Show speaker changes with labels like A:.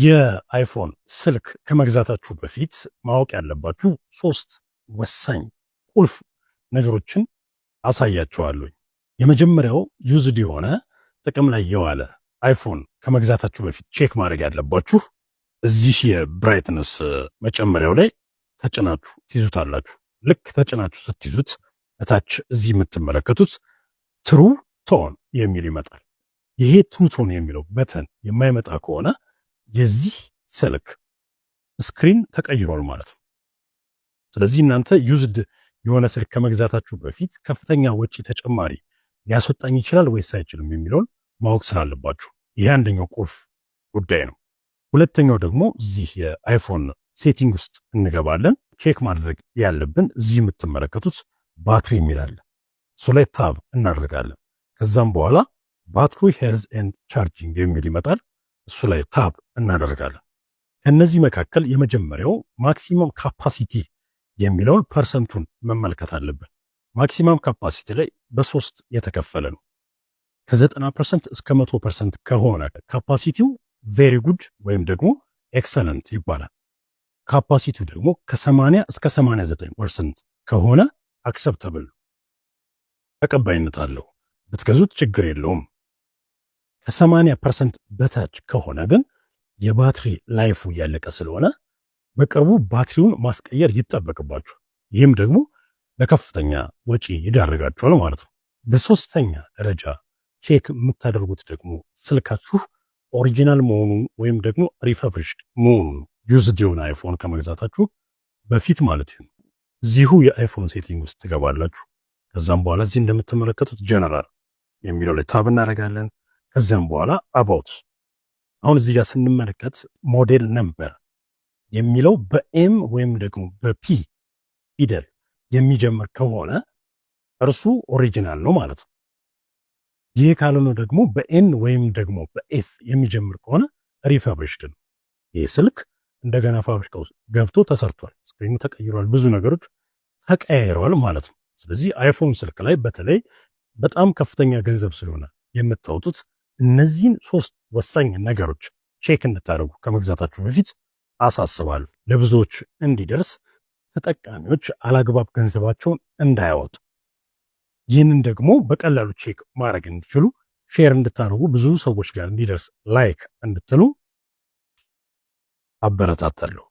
A: የአይፎን ስልክ ከመግዛታችሁ በፊት ማወቅ ያለባችሁ 3 ወሳኝ ቁልፍ ነገሮችን አሳያችኋለሁ። የመጀመሪያው ዩዝድ የሆነ ጥቅም ላይ የዋለ አይፎን ከመግዛታችሁ በፊት ቼክ ማድረግ ያለባችሁ እዚህ የብራይትነስ መጨመሪያው ላይ ተጭናችሁ ትይዙታላችሁ። ልክ ተጭናችሁ ስትይዙት እታች እዚህ የምትመለከቱት ትሩ ቶን የሚል ይመጣል። ይሄ ትሩ ቶን የሚለው በተን የማይመጣ ከሆነ የዚህ ስልክ ስክሪን ተቀይሯል ማለት ነው። ስለዚህ እናንተ ዩዝድ የሆነ ስልክ ከመግዛታችሁ በፊት ከፍተኛ ወጪ ተጨማሪ ሊያስወጣኝ ይችላል ወይስ አይችልም የሚለውን ማወቅ ስላለባችሁ ይሄ አንደኛው ቁልፍ ጉዳይ ነው። ሁለተኛው ደግሞ እዚህ የአይፎን ሴቲንግ ውስጥ እንገባለን። ቼክ ማድረግ ያለብን እዚህ የምትመለከቱት ባትሪ የሚላል እሱ ላይ ታብ እናደርጋለን። ከዛም በኋላ ባትሪ ሄልዝ ኤንድ ቻርጂንግ የሚል ይመጣል። እሱ ላይ ታብ እናደርጋለን። ከነዚህ መካከል የመጀመሪያው ማክሲመም ካፓሲቲ የሚለውን ፐርሰንቱን መመልከት አለብን። ማክሲመም ካፓሲቲ ላይ በሶስት የተከፈለ ነው። ከ90% እስከ 100% ከሆነ ካፓሲቲው ቬሪ ጉድ ወይም ደግሞ ኤክሰለንት ይባላል። ካፓሲቲው ደግሞ ከ80 እስከ 89% ከሆነ አክሰፕተብል ተቀባይነት አለው፣ ብትገዙት ችግር የለውም። ከ80% በታች ከሆነ ግን የባትሪ ላይፉ ያለቀ ስለሆነ በቅርቡ ባትሪውን ማስቀየር ይጠበቅባችሁ። ይህም ደግሞ ለከፍተኛ ወጪ ይዳርጋችኋል ማለት ነው። በሶስተኛ ደረጃ ቼክ የምታደርጉት ደግሞ ስልካችሁ ኦሪጂናል መሆኑን ወይም ደግሞ ሪፈብሪሽድ መሆኑን ዩዝድ የሆነ አይፎን ከመግዛታችሁ በፊት ማለት ነው። እዚሁ የአይፎን ሴቲንግ ውስጥ ትገባላችሁ። ከዛም በኋላ እዚህ እንደምትመለከቱት ጀነራል የሚለው ላይ ታብ እናደርጋለን። ከዚያም በኋላ አባውት አሁን እዚህ ጋር ስንመለከት ሞዴል ነምበር የሚለው በኤም ወይም ደግሞ በፒ ፊደል የሚጀምር ከሆነ እርሱ ኦሪጂናል ነው ማለት ነው። ይህ ካልሆነ ደግሞ በኤን ወይም ደግሞ በኤፍ የሚጀምር ከሆነ ሪፈብሪሽድ ነው። ይህ ስልክ እንደገና ፋብሪካ ውስጥ ገብቶ ተሰርቷል፣ ስክሪኑ ተቀይሯል፣ ብዙ ነገሮች ተቀያይረዋል ማለት ነው። ስለዚህ አይፎን ስልክ ላይ በተለይ በጣም ከፍተኛ ገንዘብ ስለሆነ የምታወጡት እነዚህን 3 ወሳኝ ነገሮች ቼክ እንድታደርጉ ከመግዛታችሁ በፊት አሳስባለሁ። ለብዙዎች እንዲደርስ ተጠቃሚዎች አላግባብ ገንዘባቸውን እንዳያወጡ፣ ይህንን ደግሞ በቀላሉ ቼክ ማድረግ እንዲችሉ ሼር እንድታደርጉ፣ ብዙ ሰዎች ጋር እንዲደርስ ላይክ እንድትሉ አበረታታለሁ።